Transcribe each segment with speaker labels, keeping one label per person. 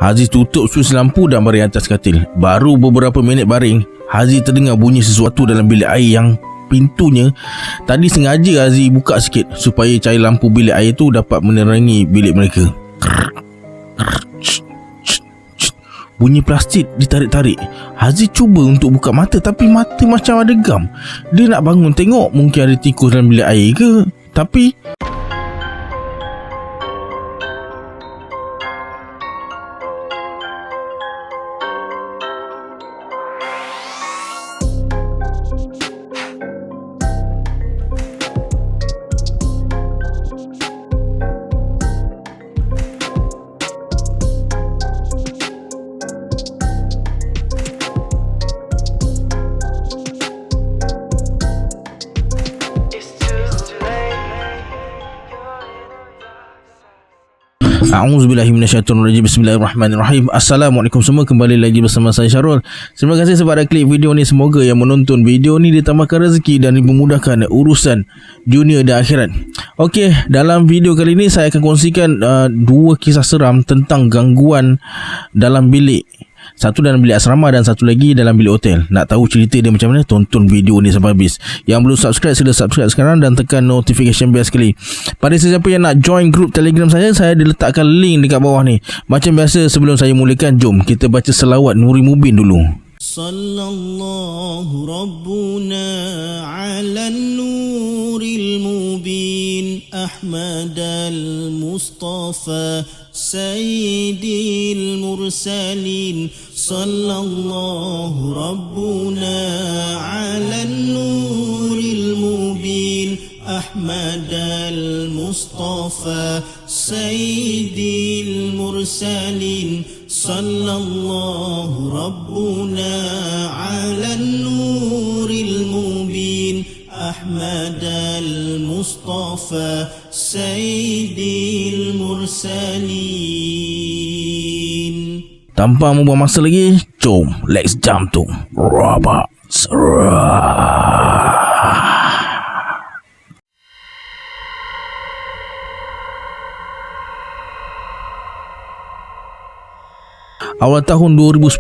Speaker 1: Haziq tutup suis lampu dan baring atas katil. Baru beberapa minit baring, Haziq terdengar bunyi sesuatu dalam bilik air yang pintunya tadi sengaja Haziq buka sikit supaya cahaya lampu bilik air tu dapat menerangi bilik mereka. Bunyi plastik ditarik-tarik. Haziq cuba untuk buka mata tapi mata macam ada gam. Dia nak bangun tengok mungkin ada tikus dalam bilik air ke. Tapi A'udzubillahiminasyaitonirrajim. Bismillahirrahmanirrahim. Assalamualaikum semua, kembali lagi bersama saya Syarul. Terima kasih sebab ada klik video ni. Semoga yang menonton video ni ditambahkan rezeki dan dimudahkan urusan dunia dan akhirat. Okey, dalam video kali ni saya akan kongsikan dua kisah seram tentang gangguan dalam bilik. Satu dalam bilik asrama dan satu lagi dalam bilik hotel. Nak tahu cerita dia macam mana? Tonton video ni sampai habis. Yang belum subscribe, sila subscribe sekarang dan tekan notification bell sekali. Pada sesiapa yang nak join grup Telegram saya diletakkan link dekat bawah ni. Macam biasa, sebelum saya mulakan, jom kita baca selawat Nuri Mubin dulu.
Speaker 2: Sallallahu Rabbuna ala nuril mubin Ahmad al-Mustafa Sayyidil Mursalin. Sallallahu Rabbuna ala nuril mubin Ahmad al-Mustafa Sayyidil Mursalin. Sallallahu Rabbuna ala nuril mubin Ahmad al-Mustafa Sayyidil Mursalin.
Speaker 1: Tanpa membuang masa lagi, jom let's jump to Rabak Seram. Awal tahun 2010,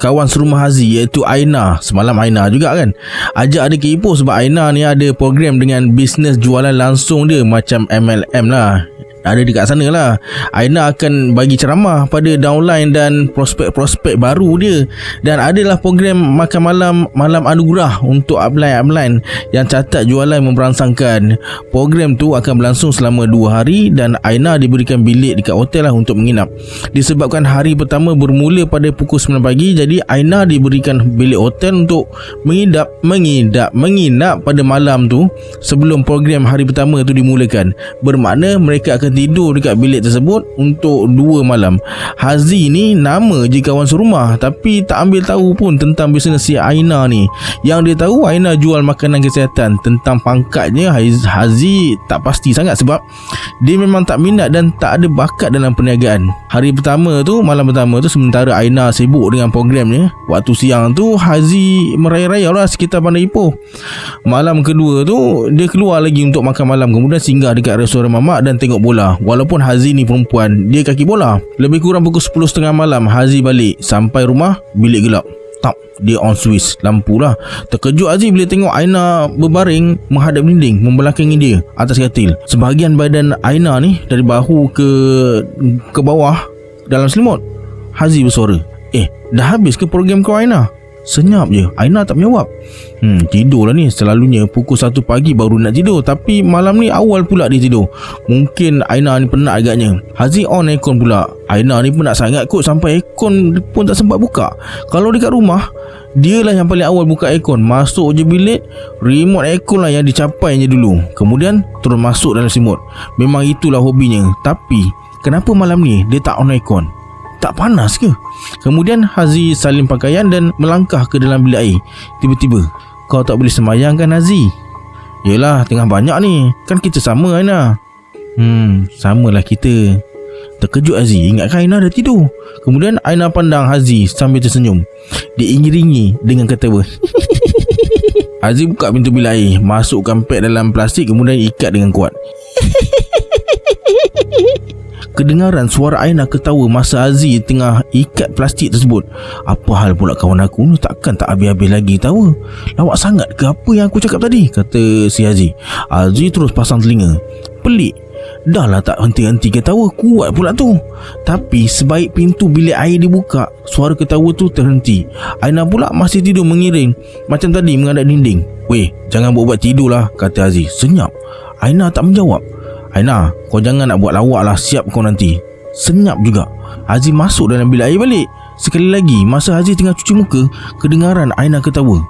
Speaker 1: kawan serumah Haziq iaitu Aina, semalam Aina juga kan, ajak adik ke Ipoh sebab Aina ni ada program dengan bisnes jualan langsung dia, macam MLM lah. Ada dekat sana lah. Aina akan bagi ceramah pada downline dan prospek-prospek baru dia. Dan adalah program makan malam anugerah untuk upline yang catat jualan memberansangkan. Program tu akan berlangsung selama 2 hari dan Aina diberikan bilik dekat hotel lah untuk menginap. Disebabkan hari pertama bermula pada pukul 9 pagi, jadi Aina diberikan bilik hotel untuk menginap pada malam tu sebelum program hari pertama tu dimulakan. Bermakna mereka akan tidur dekat bilik tersebut untuk 2 malam. Haziq ni nama je kawan serumah, tapi tak ambil tahu pun tentang bisnes si Aina ni. Yang dia tahu Aina jual makanan kesihatan. Tentang pangkatnya Haziq tak pasti sangat sebab dia memang tak minat dan tak ada bakat dalam perniagaan. Hari pertama tu, malam pertama tu, sementara Aina sibuk dengan programnya, waktu siang tu Haziq merayau-rayau lah sekitar Bandar Ipoh. Malam kedua tu dia keluar lagi untuk makan malam, kemudian singgah dekat restoran mamak dan tengok bola. Walaupun Haziq ni perempuan, dia kaki bola. Lebih kurang pukul 10.30 malam Haziq balik. Sampai rumah, bilik gelap. Tak, dia on switch lampu lah. Terkejut Haziq bila tengok Aina berbaring menghadap dinding, membelakangi dia atas katil. Sebahagian badan Aina ni dari bahu ke bawah dalam selimut. Haziq bersuara, dah habis ke program kau Aina? Senyap je. Aina tak menjawab. Tidur lah ni. Selalunya pukul 1 pagi baru nak tidur, tapi malam ni awal pula dia tidur. Mungkin Aina ni penat agaknya. Haziq on aircon pula. Aina ni penat sangat kot sampai aircon pun tak sempat buka. Kalau dekat rumah, dia lah yang paling awal buka aircon. Masuk je bilik, remote aircon lah yang dicapainya dulu. Kemudian terus masuk dalam selimut. Memang itulah hobinya. Tapi kenapa malam ni dia tak on aircon? Tak panas ke? Kemudian Haziq salin pakaian dan melangkah ke dalam bilik air. Tiba-tiba, kau tak boleh sembahyang kan Haziq? Yelah, tengah banyak ni. Kan kita sama Aina. Samalah kita. Terkejut Haziq, ingatkan Aina dah tidur. Kemudian Aina pandang Haziq sambil tersenyum. Diiringi dengan ketawa. Haziq buka pintu bilik air, masukkan pad dalam plastik, kemudian ikat dengan kuat. Kedengaran suara Aina ketawa masa Haziq tengah ikat plastik tersebut. Apa hal pula kawan aku ni, takkan tak habis-habis lagi tawa. Lawak sangat ke apa yang aku cakap tadi, kata si Haziq. Haziq terus pasang telinga. Pelik, dah lah tak henti-henti ketawa, kuat pula tu. Tapi sebaik pintu bilik air dibuka, suara ketawa tu terhenti. Aina pula masih tidur mengiring macam tadi menghadap dinding. Weh, jangan buat-buat tidur lah, kata Haziq. Senyap. Aina tak menjawab. Aina, kau jangan nak buat lawak lah, siap kau nanti. Senyap juga. Haziq masuk dalam bilik air balik. Sekali lagi, masa Haziq tengah cuci muka, kedengaran Aina ketawa.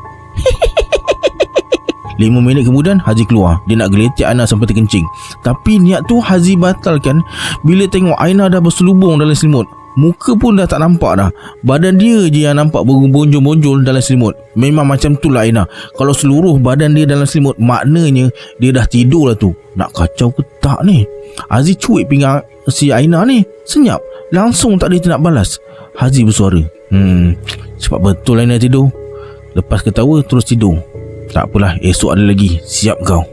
Speaker 1: 5 minit kemudian Haziq keluar. Dia nak geletek Aina sampai terkencing. Tapi niat tu Haziq batalkan bila tengok Aina dah berselubung dalam selimut. Muka pun dah tak nampak dah. Badan dia je yang nampak berbonjol-bonjol dalam selimut. Memang macam tu lah Aina. Kalau seluruh badan dia dalam selimut, maknanya dia dah tidur lah tu. Nak kacau ke tak ni? Haziq cuik pinggang si Aina ni. Senyap. Langsung tak ada nak balas. Haziq bersuara. Cepat betul Aina tidur. Lepas ketawa terus tidur. Tak apalah, esok ada lagi. Siap kau.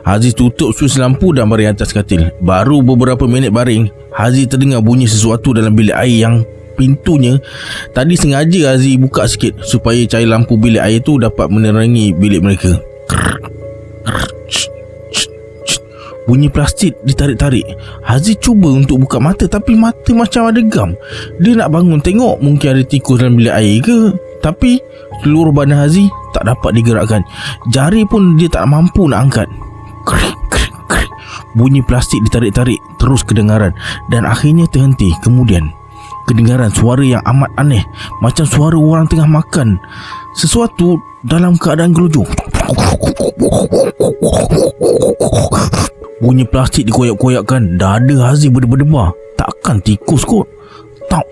Speaker 1: Haziq tutup suis lampu dan baring atas katil. Baru beberapa minit baring, Haziq terdengar bunyi sesuatu dalam bilik air yang pintunya tadi sengaja Haziq buka sikit supaya cahaya lampu bilik air tu dapat menerangi bilik mereka. Bunyi plastik ditarik-tarik. Haziq cuba untuk buka mata, tapi mata macam ada gam. Dia nak bangun tengok mungkin ada tikus dalam bilik air ke, tapi seluruh badan Haziq tak dapat digerakkan. Jari pun dia tak mampu nak angkat. Krik, krik, krik. Bunyi plastik ditarik-tarik terus kedengaran dan akhirnya terhenti. Kemudian kedengaran suara yang amat aneh, macam suara orang tengah makan sesuatu dalam keadaan gelojoh. Bunyi plastik dikoyak-koyakkan. Dada Haziq berdebar-debar. Takkan tikus kot. Tak.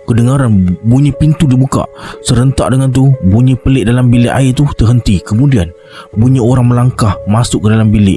Speaker 1: Kedengaran bunyi pintu dibuka. Serentak dengan tu, bunyi pelik dalam bilik air tu terhenti. Kemudian bunyi orang melangkah masuk ke dalam bilik.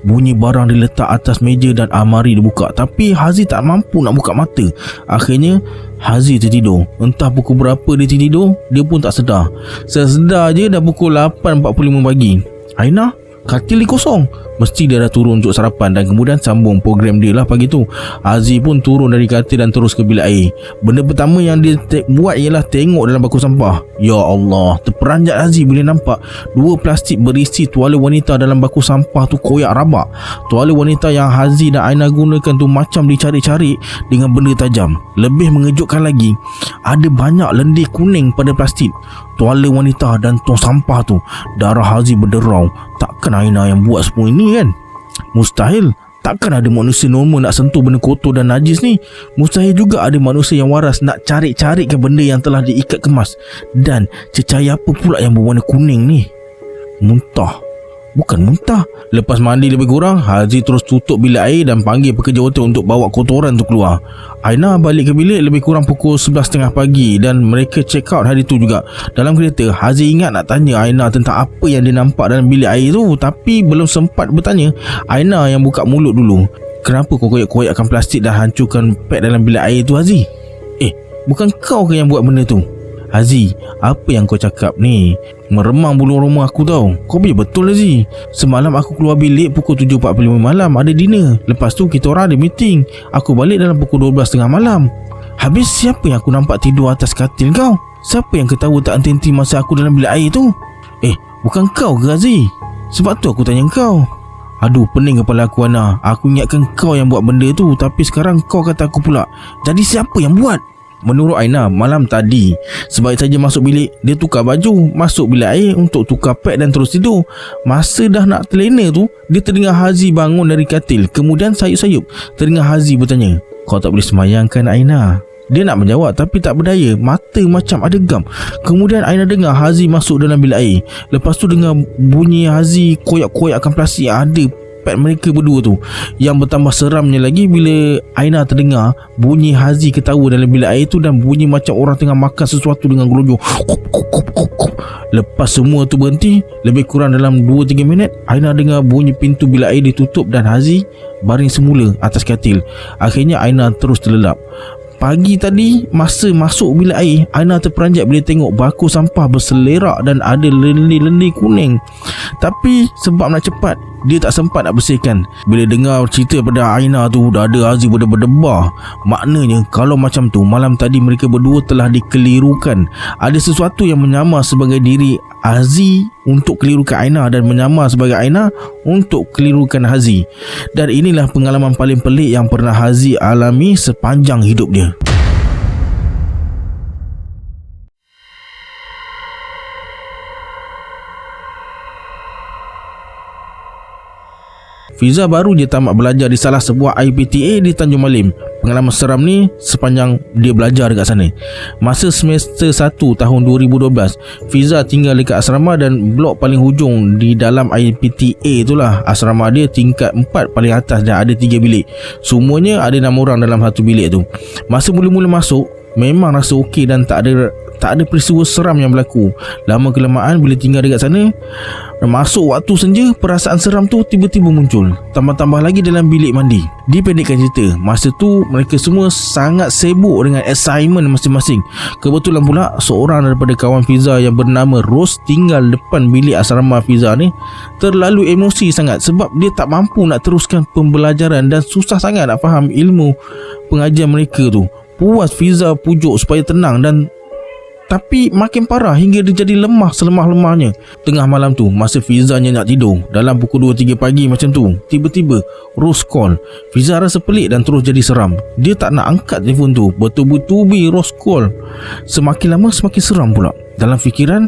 Speaker 1: Bunyi barang diletak atas meja dan almari dibuka. Tapi Haziq tak mampu nak buka mata. Akhirnya Haziq tertidur. Entah pukul berapa dia tertidur, dia pun tak sedar. Sedar je dah pukul 8.45 pagi. Aina, katil kosong. Mesti dia dah turun untuk sarapan dan kemudian sambung program dia lah pagi tu. Haziq pun turun dari katil dan terus ke bilik air. Benda pertama yang dia buat ialah tengok dalam bako sampah. Ya Allah, terperanjat Haziq bila nampak 2 plastik berisi tuala wanita dalam bako sampah tu koyak rabak. Tuala wanita yang Haziq dan Aina gunakan tu macam dicari-cari dengan benda tajam. Lebih mengejutkan lagi, ada banyak lendir kuning pada plastik tuala wanita dan tong sampah tu. Darah Haziq berderau. Takkan Aina yang buat semua ini kan? Mustahil. Takkan ada manusia normal nak sentuh benda kotor dan najis ni. Mustahil juga ada manusia yang waras nak cari-cari ke benda yang telah diikat kemas. Dan cecair apa pula yang berwarna kuning ni? Muntah. Bukan muntah. Lepas mandi lebih kurang, Haziq terus tutup bilik air dan panggil pekerja hotel untuk bawa kotoran tu keluar. Aina balik ke bilik lebih kurang pukul 11.30 pagi dan mereka check out hari tu juga. Dalam kereta, Haziq ingat nak tanya Aina tentang apa yang dia nampak dalam bilik air tu, tapi belum sempat bertanya. Aina yang buka mulut dulu. Kenapa kau koyak-koyakkan plastik dan hancurkan pad dalam bilik air tu, Haziq? Bukan kau ke yang buat benda tu? Haziq, apa yang kau cakap ni? Meremang bulu roma aku tau. Kau punya betul Haziq. Semalam aku keluar bilik pukul 7.45 malam, ada dinner. Lepas tu kita orang ada meeting. Aku balik dalam pukul 12.30 malam. Habis siapa yang aku nampak tidur atas katil kau? Siapa yang ketawa tak henti-henti masa aku dalam bilik air tu? Bukan kau ke Haziq? Sebab tu aku tanya kau. Aduh, pening kepala aku Ana. Aku ingatkan kau yang buat benda tu, tapi sekarang kau kata aku pula. Jadi siapa yang buat? Menurut Aina, malam tadi sebaik saja masuk bilik, dia tukar baju, masuk bilik air untuk tukar pad dan terus tidur. Masa dah nak terlena tu, dia terdengar Haziq bangun dari katil. Kemudian sayup-sayup terdengar Haziq bertanya, kau tak boleh semayang kan Aina? Dia nak menjawab tapi tak berdaya. Mata macam ada gam. Kemudian Aina dengar Haziq masuk dalam bilik air. Lepas tu dengar bunyi Haziq koyak-koyakkan plastik yang ada pad mereka berdua tu. Yang bertambah seramnya lagi bila Aina terdengar bunyi Haziq ketawa dalam bilik air tu dan bunyi macam orang tengah makan sesuatu dengan gelojoh. Lepas semua tu berhenti, lebih kurang dalam 2-3 minit, Aina dengar bunyi pintu bilik air ditutup dan Haziq baring semula atas katil. Akhirnya Aina terus terlelap. Pagi tadi masa masuk bilik air, Aina terperanjat bila tengok bako sampah berselerak dan ada lendir-lendir kuning. Tapi sebab nak cepat, dia tak sempat nak bersihkan. Bila dengar cerita pada Aina tu, dada Haziq berdebar. Maknanya kalau macam tu, malam tadi mereka berdua telah dikelirukan. Ada sesuatu yang menyamar sebagai diri Haziq untuk kelirukan Aina dan menyamar sebagai Aina untuk kelirukan Haziq. Dan inilah pengalaman paling pelik yang pernah Haziq alami sepanjang hidup dia. Fiza baru je tamat belajar di salah sebuah IPTA di Tanjung Malim. Pengalaman seram ni sepanjang dia belajar dekat sana. Masa semester 1 tahun 2012, Fiza tinggal dekat asrama dan blok paling hujung di dalam IPTA itulah. Asrama dia tingkat 4 paling atas dan ada 3 bilik. Semuanya ada 6 orang dalam satu bilik tu. Masa mula-mula masuk, memang rasa okey dan tak ada peristiwa seram yang berlaku. Lama kelamaan bila tinggal dekat sana, masuk waktu senja, perasaan seram tu tiba-tiba muncul. Tambah-tambah lagi dalam bilik mandi. Dipendekkan cerita, masa tu mereka semua sangat sibuk dengan assignment masing-masing. Kebetulan pula seorang daripada kawan Fiza yang bernama Ros tinggal depan bilik asrama Fiza ni terlalu emosi sangat sebab dia tak mampu nak teruskan pembelajaran dan susah sangat nak faham ilmu pengajian mereka tu. Puas Fiza pujuk supaya tenang tapi makin parah hingga dia jadi lemah selemah-lemahnya. Tengah malam tu, masa Fiza nak tidur, dalam pukul 2-3 pagi macam tu, tiba-tiba Ros call. Fiza rasa pelik dan terus jadi seram. Dia tak nak angkat telefon tu. Betul-betul Ros call. Semakin lama semakin seram pula. Dalam fikiran,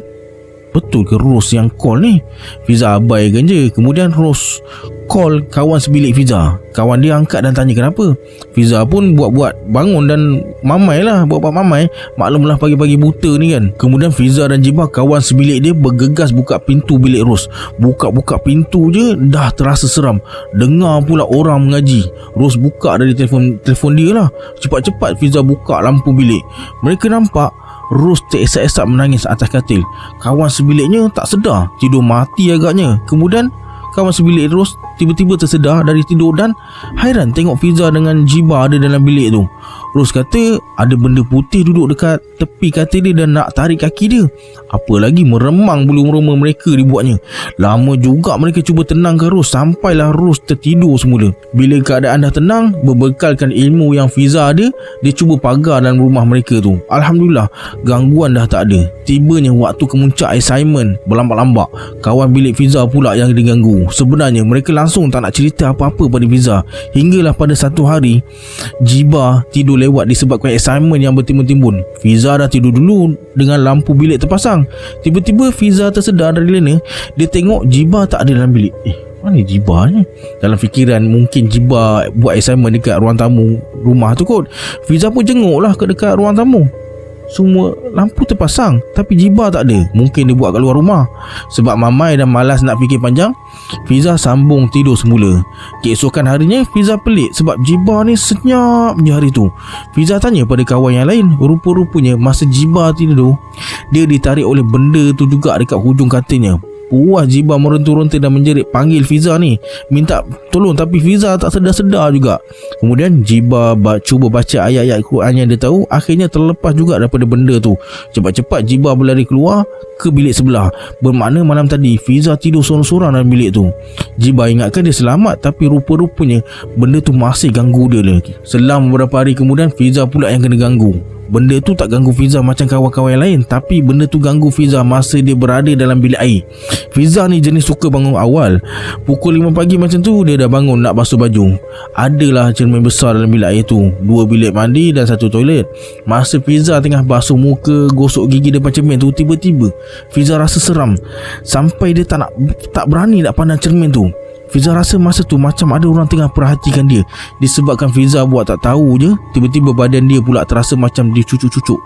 Speaker 1: betul ke Ros yang call ni? Fiza abaikan je. Kemudian Ros call kawan sebilik Fiza. Kawan dia angkat dan tanya kenapa. Fiza pun buat-buat bangun dan mamai lah. Buat-buat mamai. Maklumlah pagi-pagi buta ni kan. Kemudian Fiza dan Jibah, kawan sebilik dia, bergegas buka pintu bilik Ros. Buka-buka pintu je dah terasa seram. Dengar pula orang mengaji. Ros buka dari telefon dia lah. Cepat-cepat Fiza buka lampu bilik. Mereka nampak Ros teresak-esak menangis atas katil. Kawan sebiliknya tak sedar, tidur mati agaknya. Kemudian kawan sebilik Ros tiba-tiba tersedar dari tidur dan hairan tengok Fiza dengan Jibah ada dalam bilik tu. Ros kata ada benda putih duduk dekat tepi katil dia dan nak tarik kaki dia. Apa lagi meremang bulu roma mereka dibuatnya. Lama juga mereka cuba tenangkan Ros sampailah Ros tertidur semula. Bila keadaan dah tenang, berbekalkan ilmu yang Fiza ada, dia cuba pagar dalam rumah mereka tu. Alhamdulillah, gangguan dah tak ada. Tibanya waktu kemuncak assignment, berlambak-lambak. Kawan bilik Fiza pula yang diganggu. Sebenarnya mereka langsung tak nak cerita apa-apa pada Fiza. Hinggalah pada satu hari, Jibah tidur lewat disebabkan assignment yang bertimbun-timbun. Fiza dah tidur dulu dengan lampu bilik terpasang. Tiba-tiba Fiza tersedar dari lena. Dia tengok Jibah tak ada dalam bilik. Mana Jibah ni? Dalam fikiran mungkin Jibah buat assignment dekat ruang tamu rumah tu kot. Fiza pun jenguklah ke dekat ruang tamu. Semua lampu terpasang tapi Jibah tak ada. Mungkin dia buat kat luar rumah. Sebab mamai dan malas nak fikir panjang, Fiza sambung tidur semula. Keesokan harinya Fiza pelik sebab Jibah ni senyap je hari tu. Fiza tanya pada kawan yang lain. Rupa-rupanya masa Jibah tidur, dia ditarik oleh benda tu juga dekat hujung katilnya. Puas Jibah meronta-ronta dan menjerit panggil Fiza ni, minta tolong, tapi Fiza tak sedar-sedar juga. Kemudian Jibah cuba baca ayat-ayat Quran yang dia tahu. Akhirnya terlepas juga daripada benda tu. Cepat-cepat Jibah berlari keluar ke bilik sebelah. Bermakna malam tadi Fiza tidur sorang-sorang dalam bilik tu. Jibah ingatkan dia selamat, tapi rupa-rupanya benda tu masih ganggu dia lagi. Selang beberapa hari kemudian, Fiza pula yang kena ganggu. Benda tu tak ganggu Fiza macam kawan-kawan yang lain, tapi benda tu ganggu Fiza masa dia berada dalam bilik air. Fiza ni jenis suka bangun awal. Pukul 5 pagi macam tu dia dah bangun nak basuh baju. Adalah cermin besar dalam bilik air tu, 2 bilik mandi dan 1 toilet. Masa Fiza tengah basuh muka, gosok gigi depan cermin tu, tiba-tiba Fiza rasa seram sampai dia tak berani nak pandang cermin tu. Fiza rasa masa tu macam ada orang tengah perhatikan dia. Disebabkan Fiza buat tak tahu je, tiba-tiba badan dia pula terasa macam dicucuk-cucuk,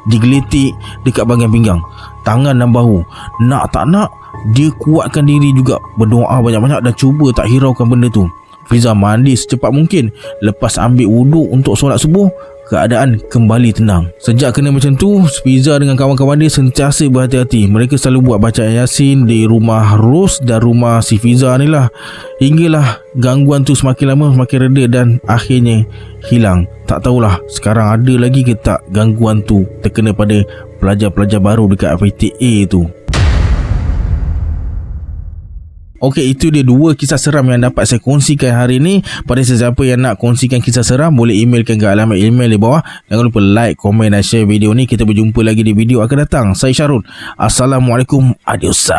Speaker 1: digeletik dekat bahagian pinggang, tangan dan bahu. Nak tak nak, dia kuatkan diri juga, berdoa banyak-banyak dan cuba tak hiraukan benda tu. Fiza mandi secepat mungkin. Lepas ambil wuduk untuk solat subuh, keadaan kembali tenang. Sejak kena macam tu, Fiza dengan kawan-kawan dia sentiasa berhati-hati. Mereka selalu buat bacaan Yasin di rumah Ros dan rumah si Fiza ni lah. Hinggalah gangguan tu semakin lama semakin reda dan akhirnya hilang. Tak tahulah sekarang ada lagi ke tak gangguan tu terkena pada pelajar-pelajar baru dekat FITA tu. Okey, itu dia 2 kisah seram yang dapat saya kongsikan hari ni. Pada sesiapa yang nak kongsikan kisah seram, boleh emailkan ke alamat email di bawah. Jangan lupa like, komen dan share video ni. Kita berjumpa lagi di video akan datang. Saya Syarul. Assalamualaikum. Adios.